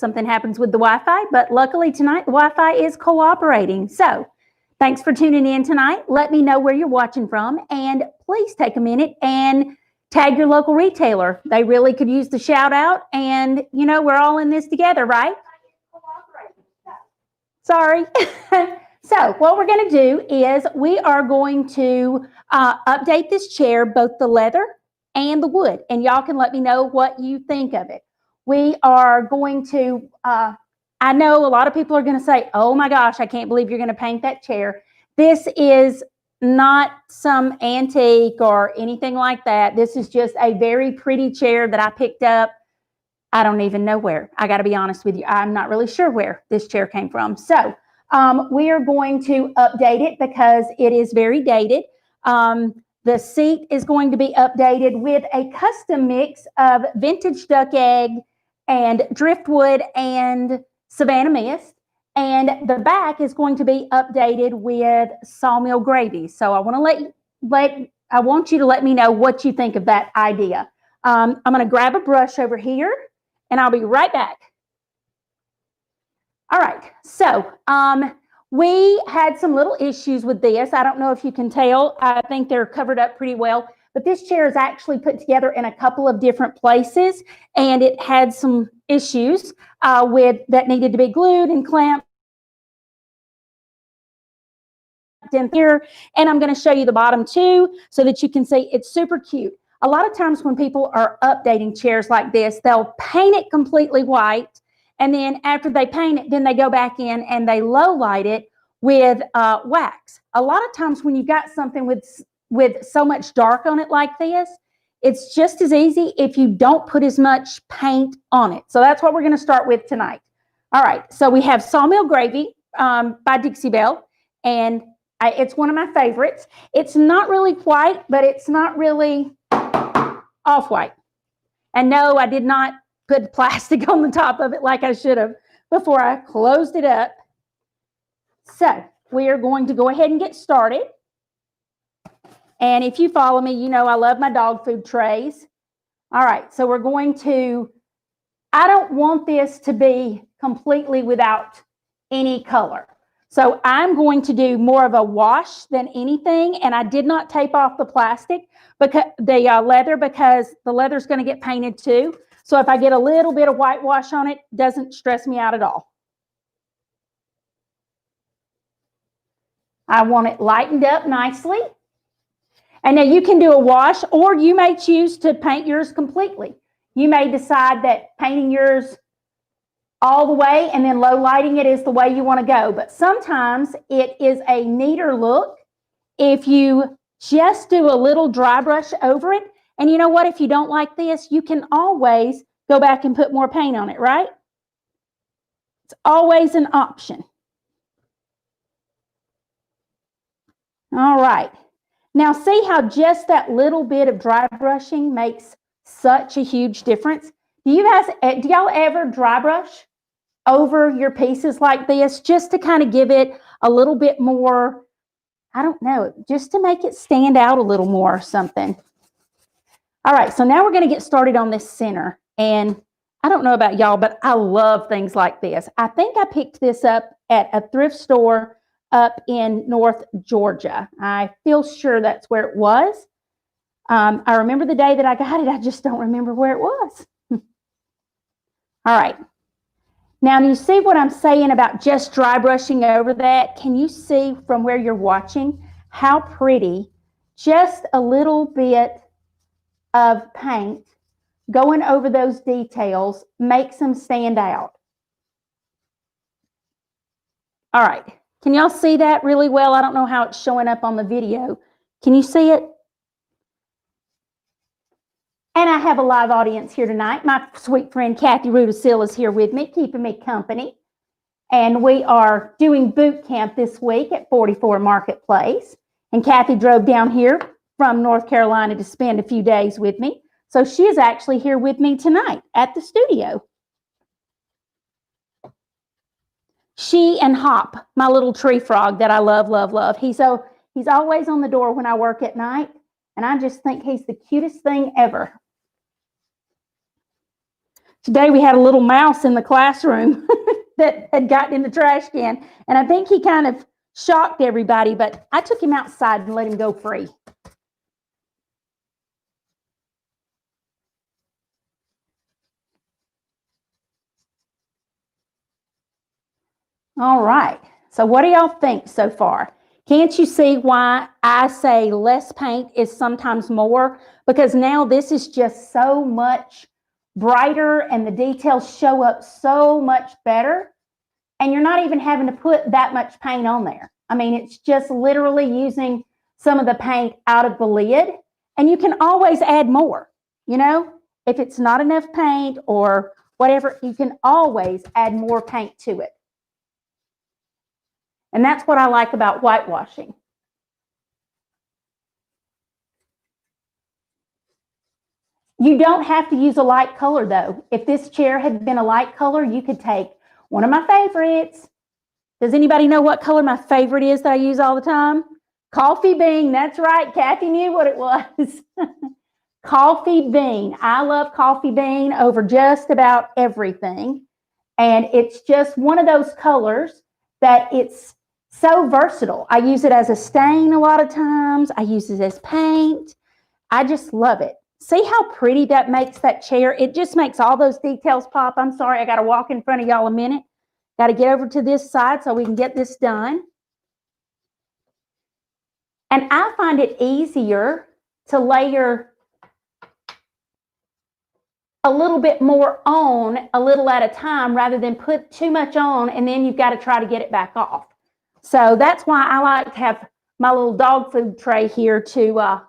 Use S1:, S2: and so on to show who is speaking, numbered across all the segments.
S1: something happens with the Wi-Fi, but luckily tonight the Wi-Fi is cooperating. So thanks for tuning in tonight. Let me know where you're watching from, and please take a minute and tag your local retailer. They really could use the shout out, and you know, we're all in this together, right? Sorry. So what we're going to do is we are going to update this chair, both the leather and the wood, and y'all can let me know what you think of it. We are going to, I know a lot of people are going to say, oh my gosh, I can't believe you're going to paint that chair. This is not some antique or anything like that. This is just a very pretty chair that I picked up. I don't even know where. I got to be honest with you. I'm not really sure where this chair came from. So we are going to update it because it is very dated. The seat is going to be updated with a custom mix of vintage duck egg and Driftwood and Savannah Mist. And the back is going to be updated with Sawmill Gravy. So I want you to let me know what you think of that idea. I'm going to grab a brush over here, and I'll be right back. All right, so we had some little issues with this. I don't know if you can tell. I think they're covered up pretty well. But this chair is actually put together in a couple of different places, and it had some issues with that needed to be glued and clamped in here. And I'm going to show you the bottom too so that you can see it's super cute. A lot of times when people are updating chairs like this, they'll paint it completely white, and then after they paint it, then they go back in and they low light it with wax. A lot of times when you've got something with so much dark on it like this, it's just as easy if you don't put as much paint on it. So that's what we're going to start with tonight. All right, so we have Sawmill Gravy by Dixie Belle, and it's one of my favorites. It's not really white, but it's not really off-white. And no, I did not put plastic on the top of it like I should have before I closed it up. So we are going to go ahead and get started. And if you follow me, you know I love my dog food trays. All right, so we're going to, I don't want this to be completely without any color. So I'm going to do more of a wash than anything, and I did not tape off the plastic, because the leather, because the leather is going to get painted too. So if I get a little bit of whitewash on it, it doesn't stress me out at all. I want it lightened up nicely. And now you can do a wash, or you may choose to paint yours completely. You may decide that painting yours all the way and then low lighting it is the way you want to go. But sometimes it is a neater look if you just do a little dry brush over it. And you know what? If you don't like this, you can always go back and put more paint on it, right? It's always an option. All right. Now see how just that little bit of dry brushing makes such a huge difference? Do y'all ever dry brush over your pieces like this just to kind of give it a little bit more, I don't know, just to make it stand out a little more or something? All right, so now we're going to get started on this center. And I don't know about y'all, but I love things like this. I think I picked this up at a thrift store up in North Georgia. I feel sure that's where it was. I remember the day that I got it. I just don't remember where it was. All right. Now, you see what I'm saying about just dry brushing over that? Can you see from where you're watching how pretty just a little bit of paint going over those details makes them stand out? All right. Can y'all see that really well? I don't know how it's showing up on the video. Can you see it? And I have a live audience here tonight. My sweet friend Kathy Rudisil is here with me, keeping me company. And we are doing boot camp this week at 44 Marketplace. And Kathy drove down here from North Carolina to spend a few days with me. So she is actually here with me tonight at the studio. She and Hop, my little tree frog that I love, love, love. He's always on the door when I work at night. And I just think he's the cutest thing ever. Today we had a little mouse in the classroom that had gotten in the trash can, and I think he kind of shocked everybody, but I took him outside and let him go free. All right, so what do y'all think so far? Can't you see why I say less paint is sometimes more? Because now this is just so much brighter and the details show up so much better. And you're not even having to put that much paint on there. I mean, it's just literally using some of the paint out of the lid. And you can always add more, you know? If it's not enough paint or whatever, you can always add more paint to it. And that's what I like about whitewashing. You don't have to use a light color though. If this chair had been a light color, you could take one of my favorites. Does anybody know what color my favorite is that I use all the time? Coffee bean. That's right. Kathy knew what it was. Coffee bean. I love coffee bean over just about everything. And it's just one of those colors that it's so versatile. I use it as a stain a lot of times. I use it as paint. I just love it. See how pretty that makes that chair? It just makes all those details pop. I'm sorry, I got to walk in front of y'all a minute. Got to get over to this side so we can get this done. And I find it easier to layer a little bit more on a little at a time rather than put too much on and then you've got to try to get it back off. So that's why I like to have my little dog food tray here to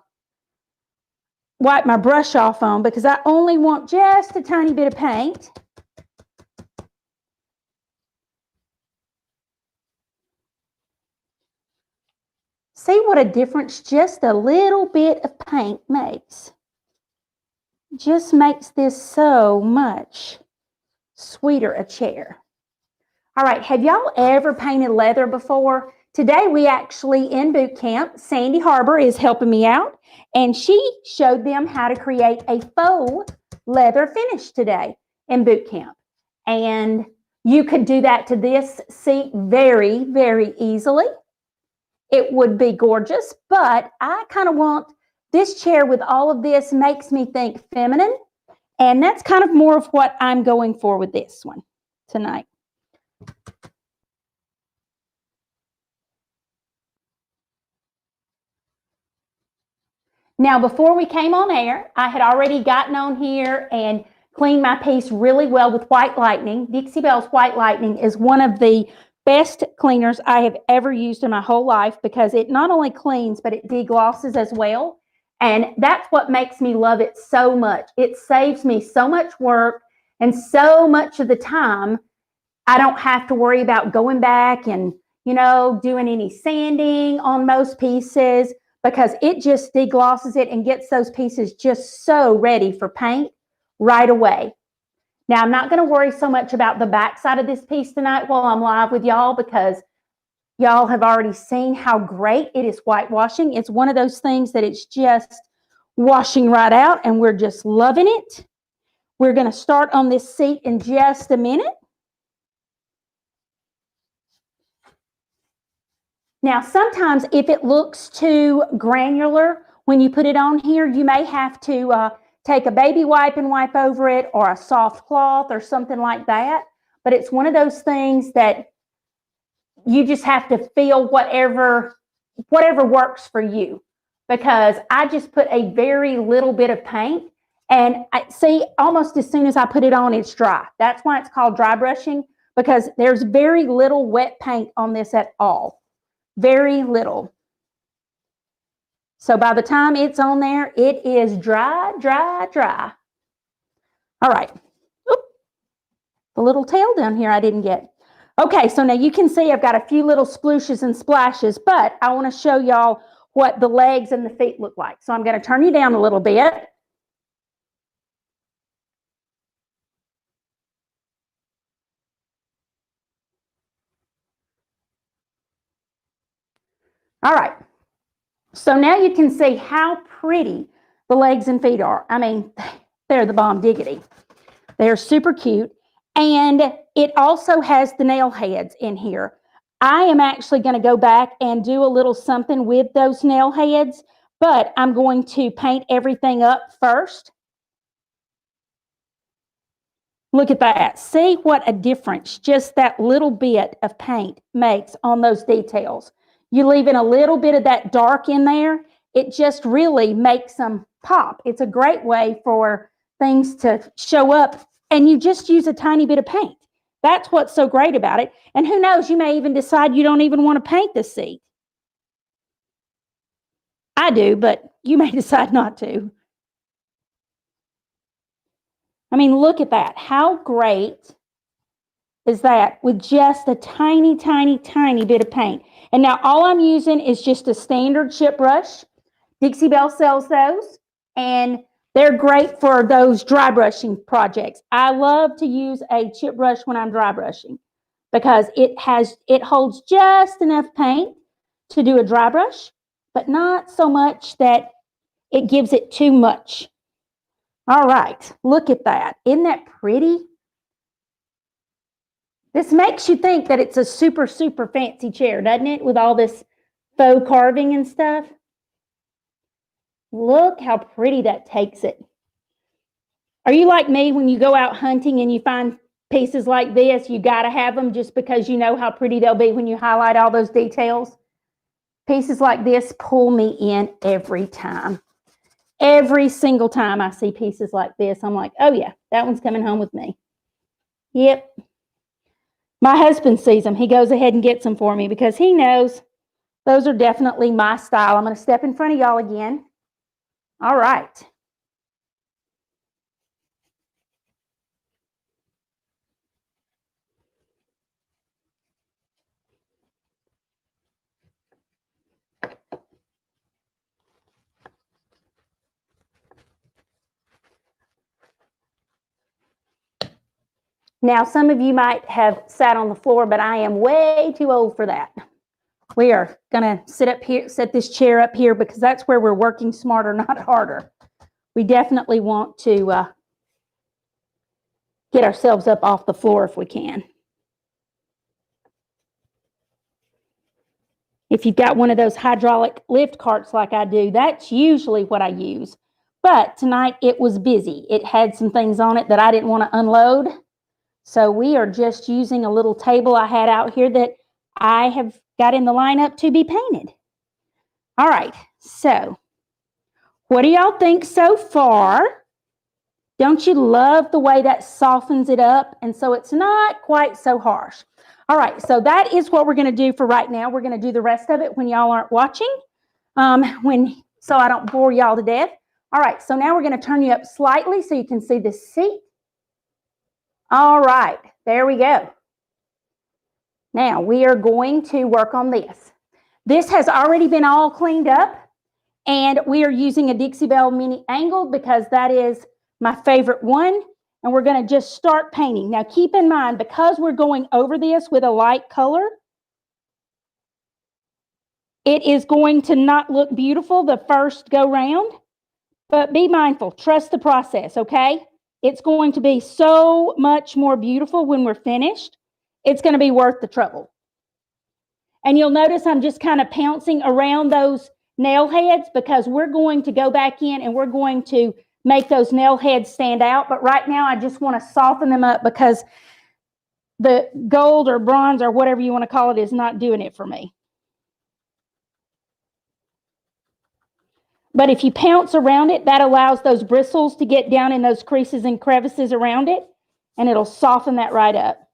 S1: wipe my brush off on, because I only want just a tiny bit of paint. See what a difference just a little bit of paint makes. Just makes this so much sweeter a chair. All right, have y'all ever painted leather before? Today we actually, in boot camp, Sandy Harbor is helping me out, and she showed them how to create a faux leather finish today in boot camp. And you could do that to this seat very, very easily. It would be gorgeous, but I kind of want this chair with all of this makes me think feminine, and that's kind of more of what I'm going for with this one tonight. Now, before we came on air, I had already gotten on here and cleaned my piece really well with White Lightning. Dixie Belle's White Lightning is one of the best cleaners I have ever used in my whole life, because it not only cleans, but it deglosses as well. And that's what makes me love it so much. It saves me so much work, and so much of the time, I don't have to worry about going back and, you know, doing any sanding on most pieces, because it just deglosses it and gets those pieces just so ready for paint right away. Now, I'm not going to worry so much about the back side of this piece tonight while I'm live with y'all, because y'all have already seen how great it is whitewashing. It's one of those things that it's just washing right out, and we're just loving it. We're going to start on this seat in just a minute. Now, sometimes if it looks too granular when you put it on here, you may have to take a baby wipe and wipe over it, or a soft cloth or something like that. But it's one of those things that you just have to feel whatever works for you, because I just put a very little bit of paint, and I see almost as soon as I put it on, it's dry. That's why it's called dry brushing, because there's very little wet paint on this at all. Very little. So by the time it's on there, it is dry, dry, dry. All right. Oop. The little tail down here I didn't get. Okay, so now you can see I've got a few little splooshes and splashes, but I want to show y'all what the legs and the feet look like. So I'm going to turn you down a little bit. All right. So now you can see how pretty the legs and feet are. I mean, they're the bomb diggity. They're super cute. And it also has the nail heads in here. I am actually going to go back and do a little something with those nail heads, but I'm going to paint everything up first. Look at that. See what a difference just that little bit of paint makes on those details. You leave in a little bit of that dark in there, it just really makes them pop. It's a great way for things to show up, and you just use a tiny bit of paint. That's what's so great about it. And who knows, you may even decide you don't even want to paint the seat. I do, but you may decide not to. I mean, look at that. How great is that with just a tiny, tiny, tiny bit of paint? And now all I'm using is just a standard chip brush. Dixie Belle sells those, and they're great for those dry brushing projects. I love to use a chip brush when I'm dry brushing because it holds just enough paint to do a dry brush, but not so much that it gives it too much. All right, look at that. Isn't that pretty? This makes you think that it's a super, super fancy chair, doesn't it? With all this faux carving and stuff. Look how pretty that takes it. Are you like me when you go out hunting and you find pieces like this, you got to have them just because you know how pretty they'll be when you highlight all those details? Pieces like this pull me in every time. Every single time I see pieces like this, I'm like, oh yeah, that one's coming home with me. Yep. My husband sees them. He goes ahead and gets them for me because he knows those are definitely my style. I'm going to step in front of y'all again. All right. Now, some of you might have sat on the floor, but I am way too old for that. We are going to sit up here, set this chair up here because that's where we're working smarter, not harder. We definitely want to get ourselves up off the floor if we can. If you've got one of those hydraulic lift carts like I do, that's usually what I use. But tonight it was busy. It had some things on it that I didn't want to unload. So we are just using a little table I had out here that I have got in the lineup to be painted. All right, so what do y'all think so far? Don't you love the way that softens it up? And so it's not quite so harsh. All right, so that is what we're going to do for right now. We're going to do the rest of it when y'all aren't watching, so I don't bore y'all to death. All right, so now we're going to turn you up slightly so you can see the seat. All right, there we go. Now we are going to work on this. This has already been all cleaned up, and we are using a Dixie Belle Mini Angled because that is my favorite one, and we're going to just start painting. Now keep in mind, because we're going over this with a light color, it is going to not look beautiful the first go round, but be mindful, trust the process, okay? It's going to be so much more beautiful when we're finished. It's going to be worth the trouble. And you'll notice I'm just kind of pouncing around those nail heads because we're going to go back in and we're going to make those nail heads stand out. But right now I just want to soften them up because the gold or bronze or whatever you want to call it is not doing it for me. But if you pounce around it, that allows those bristles to get down in those creases and crevices around it, and it'll soften that right up.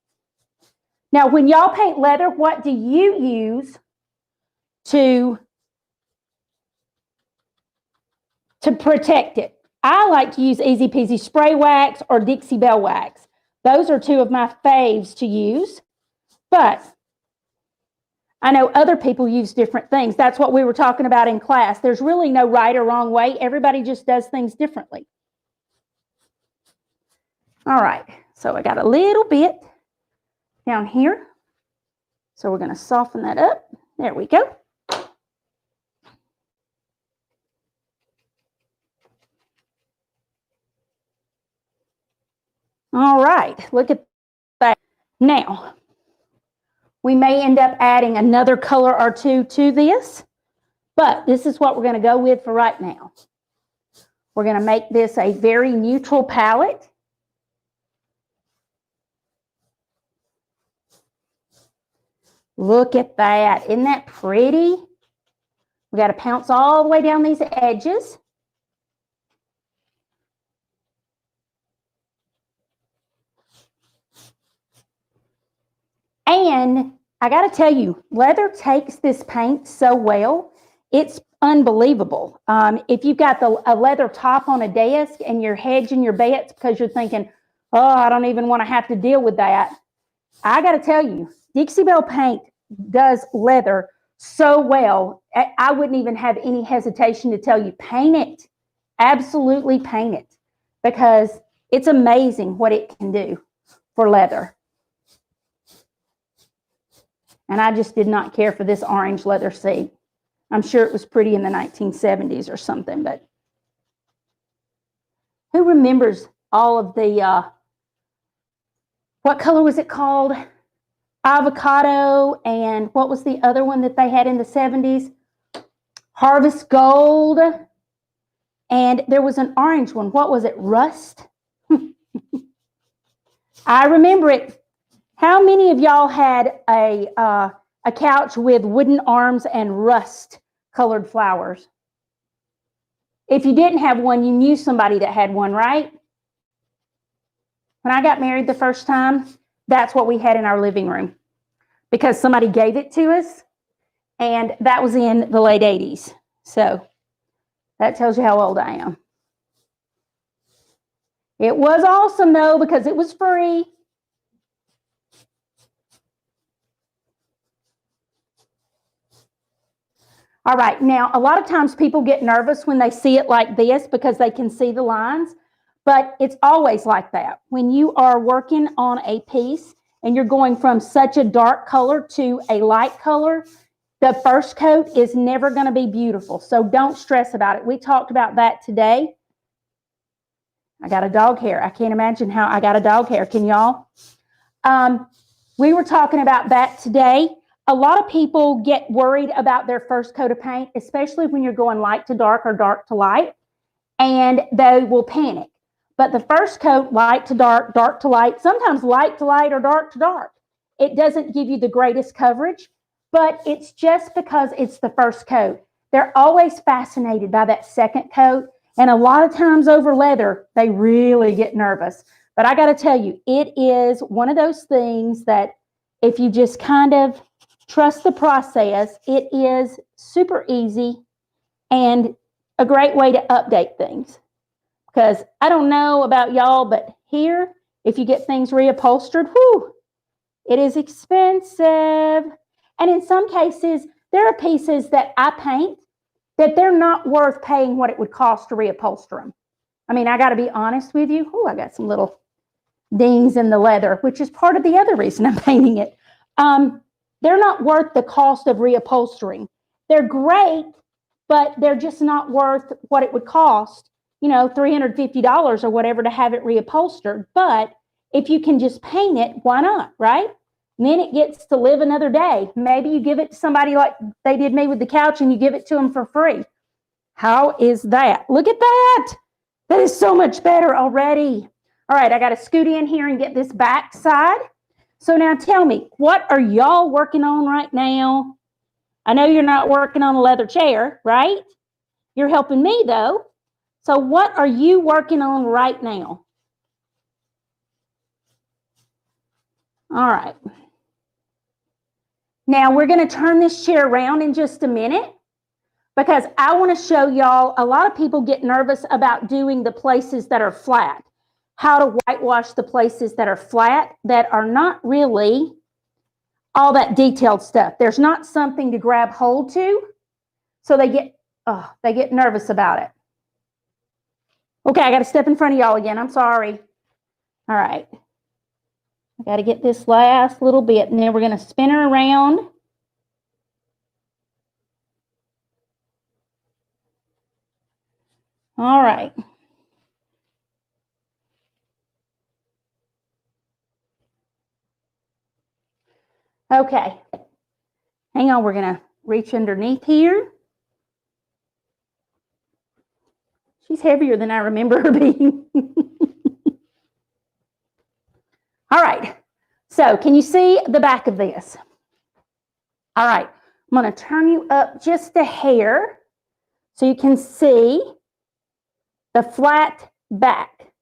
S1: Now, when y'all paint leather, what do you use to protect it? I like to use Easy Peasy Spray Wax or Dixie Belle Wax. Those are two of my faves to use, but I know other people use different things. That's what we were talking about in class. There's really no right or wrong way. Everybody just does things differently. All right, so I got a little bit down here. So we're going to soften that up. There we go. All right, look at that. Now, we may end up adding another color or two to this, but this is what we're going to go with for right now. We're going to make this a very neutral palette. Look at that. Isn't that pretty? We got to pounce all the way down these edges. And I got to tell you, leather takes this paint so well. It's unbelievable. If you've got a leather top on a desk and you're hedging your bets because you're thinking, oh, I don't even want to have to deal with that. I got to tell you, Dixie Belle paint does leather so well. I wouldn't even have any hesitation to tell you, paint it. Absolutely paint it, because it's amazing what it can do for leather. And I just did not care for this orange leather seat. I'm sure it was pretty in the 1970s or something, but who remembers all of the, what color was it called? Avocado, and what was the other one that they had in the 70s? Harvest Gold. And there was an orange one. What was it? Rust? I remember it. How many of y'all had a couch with wooden arms and rust colored flowers? If you didn't have one, you knew somebody that had one, right? When I got married the first time, that's what we had in our living room, because somebody gave it to us, and that was in the late 80s. So that tells you how old I am. It was awesome, though, because it was free. All right, now, a lot of times people get nervous when they see it like this because they can see the lines, but it's always like that. When you are working on a piece and you're going from such a dark color to a light color, the first coat is never going to be beautiful, so don't stress about it. We talked about that today. I got a dog hair. I can't imagine how I got a dog hair. Can y'all? We were talking about that today. A lot of people get worried about their first coat of paint, especially when you're going light to dark or dark to light, and they will panic. But the first coat, light to dark, dark to light, sometimes light to light or dark to dark, it doesn't give you the greatest coverage, but it's just because it's the first coat. They're always fascinated by that second coat, and a lot of times over leather, they really get nervous. But I got to tell you, it is one of those things that if you just kind of trust the process, it is super easy and a great way to update things. Because I don't know about y'all, but here, if you get things reupholstered, whew, it is expensive. And in some cases, there are pieces that I paint that they're not worth paying what it would cost to reupholster them. I mean, I got to be honest with you. Oh, I got some little dings in the leather, which is part of the other reason I'm painting it. They're not worth the cost of reupholstering. They're great, but they're just not worth what it would cost, you know, $350 or whatever to have it reupholstered. But if you can just paint it, why not, right? And then it gets to live another day. Maybe you give it to somebody like they did me with the couch and you give it to them for free. How is that? Look at that. That is so much better already. All right, I got to scoot in here and get this back side. So now tell me, what are y'all working on right now? I know you're not working on a leather chair, right? You're helping me, though. So what are you working on right now? All right. Now we're going to turn this chair around in just a minute, because I want to show y'all, a lot of people get nervous about doing the places that are flat. How to whitewash the places that are flat, that are not really all that detailed stuff. There's not something to grab hold to, so they get nervous about it. Okay, I got to step in front of y'all again. I'm sorry. All right. I got to get this last little bit, and then we're going to spin her around. All right. Okay. Hang on, we're going to reach underneath here. She's heavier than I remember her being. All right. So can you see the back of this? All right. I'm going to turn you up just a hair so you can see the flat back.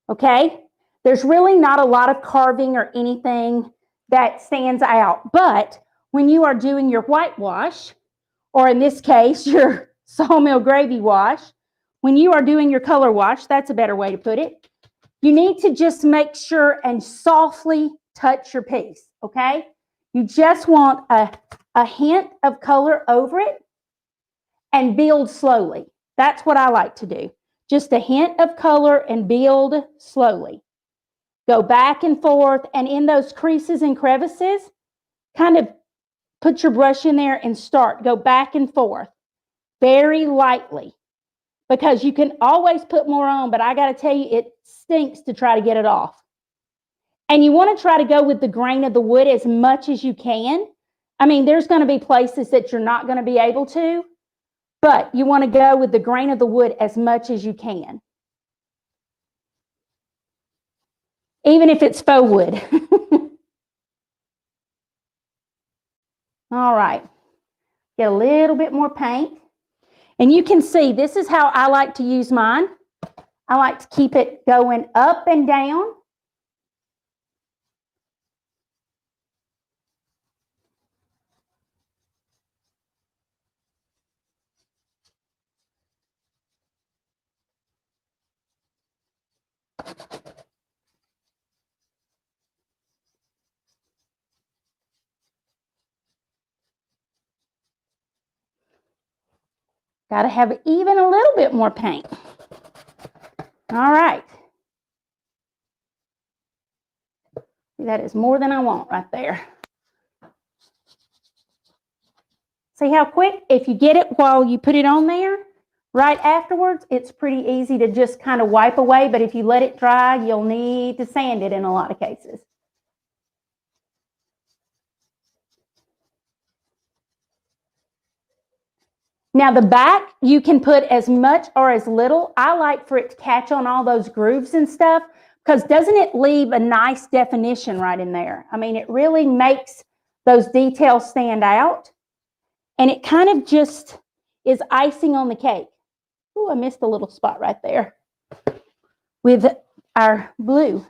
S1: Okay? There's really not a lot of carving or anything that stands out. But when you are doing your whitewash, or in this case, your Sawmill Gravy wash, when you are doing your color wash, that's a better way to put it, you need to just make sure and softly touch your piece, okay? You just want a hint of color over it and build slowly. That's what I like to do. Just a hint of color and build slowly. Go back and forth, and in those creases and crevices, kind of put your brush in there and start. Go back and forth very lightly, because you can always put more on, but I got to tell you, it stinks to try to get it off. And you want to try to go with the grain of the wood as much as you can. I mean, there's going to be places that you're not going to be able to, but you want to go with the grain of the wood as much as you can. Even if it's faux wood. All right. Get a little bit more paint. And you can see, this is how I like to use mine. I like to keep it going up and down. Got to have even a little bit more paint. All right. That is more than I want right there. See how quick? If you get it while you put it on there, right afterwards, it's pretty easy to just kind of wipe away. But if you let it dry, you'll need to sand it in a lot of cases. Now the back, you can put as much or as little. I like for it to catch on all those grooves and stuff, because doesn't it leave a nice definition right in there? I mean, it really makes those details stand out, and it kind of just is icing on the cake. Oh, I missed a little spot right there with our blue.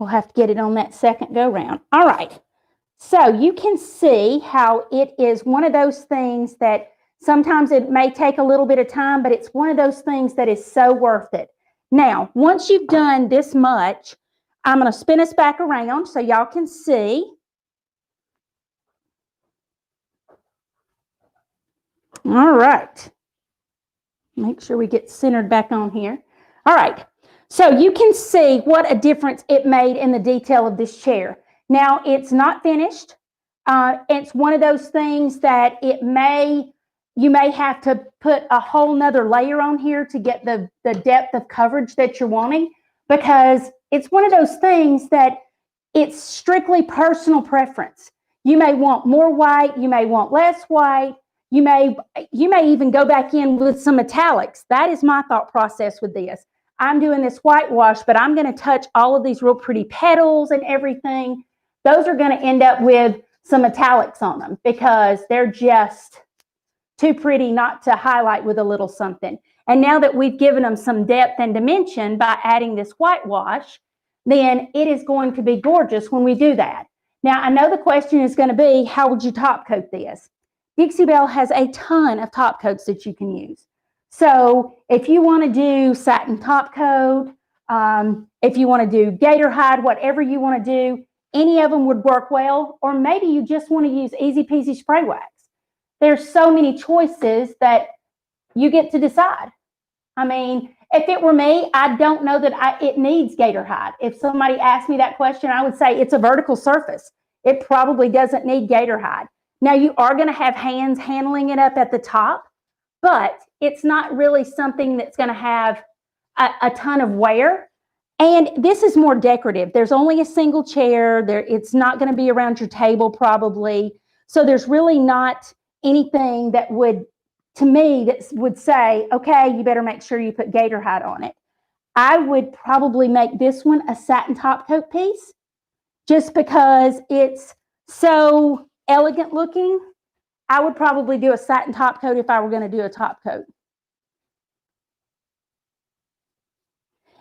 S1: We'll have to get it on that second go round. All right. So you can see how it is one of those things that sometimes it may take a little bit of time, but it's one of those things that is so worth it. Now, once you've done this much, I'm going to spin us back around so y'all can see. All right. Make sure we get centered back on here. All right. So you can see what a difference it made in the detail of this chair. Now, it's not finished. It's one of those things that you may have to put a whole nother layer on here to get the depth of coverage that you're wanting, because it's one of those things that it's strictly personal preference. You may want more white, you may want less white, you may even go back in with some metallics. That is my thought process with this. I'm doing this whitewash, but I'm going to touch all of these real pretty petals and everything. Those are going to end up with some metallics on them because they're just too pretty not to highlight with a little something. And now that we've given them some depth and dimension by adding this whitewash, then it is going to be gorgeous when we do that. Now, I know the question is going to be, how would you top coat this? Dixie Belle has a ton of top coats that you can use. So if you want to do satin top coat, if you want to do gator hide, whatever you want to do, any of them would work well. Or maybe you just want to use easy peasy spray wax. There's so many choices that you get to decide. I mean, if it were me, I don't know that it needs gator hide. If somebody asked me that question, I would say it's a vertical surface. It probably doesn't need gator hide. Now, you are going to have hands handling it up at the top, but it's not really something that's going to have a ton of wear. And this is more decorative. There's only a single chair. It's not going to be around your table probably. So there's really not anything that would, to me, that would say, okay, you better make sure you put gator hide on it. I would probably make this one a satin top coat piece just because it's so elegant looking. I would probably do a satin top coat if I were going to do a top coat.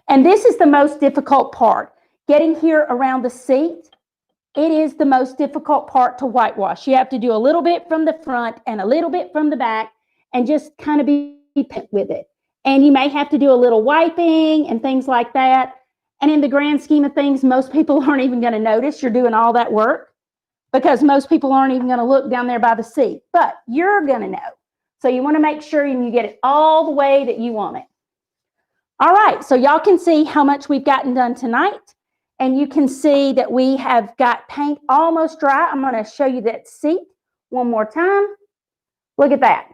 S1: And this is the most difficult part. Getting here around the seat, it is the most difficult part to whitewash. You have to do a little bit from the front and a little bit from the back and just kind of be patient with it. And you may have to do a little wiping and things like that. And in the grand scheme of things, most people aren't even going to notice you're doing all that work because most people aren't even going to look down there by the seat. But you're going to know. So you want to make sure you get it all the way that you want it. All right, so y'all can see how much we've gotten done tonight. And you can see that we have got paint almost dry. I'm going to show you that seat one more time. Look at that.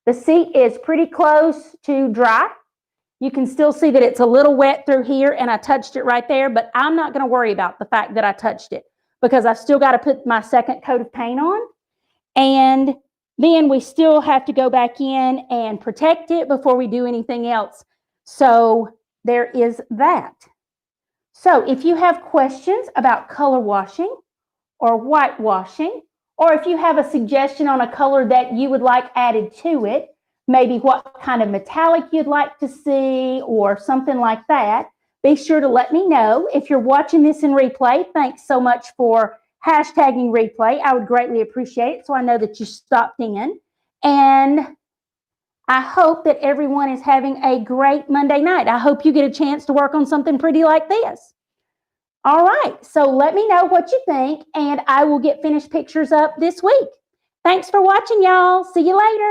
S1: The seat is pretty close to dry. You can still see that it's a little wet through here, and I touched it right there, but I'm not going to worry about the fact that I touched it because I still got to put my second coat of paint on. And then we still have to go back in and protect it before we do anything else. So there is that. So if you have questions about color washing or whitewashing, or if you have a suggestion on a color that you would like added to it, maybe what kind of metallic you'd like to see or something like that, be sure to let me know. If you're watching this in replay, thanks so much for hashtagging replay. I would greatly appreciate it so I know that you stopped in. And I hope that everyone is having a great Monday night. I hope you get a chance to work on something pretty like this. All right, so let me know what you think, and I will get finished pictures up this week. Thanks for watching, y'all. See you later.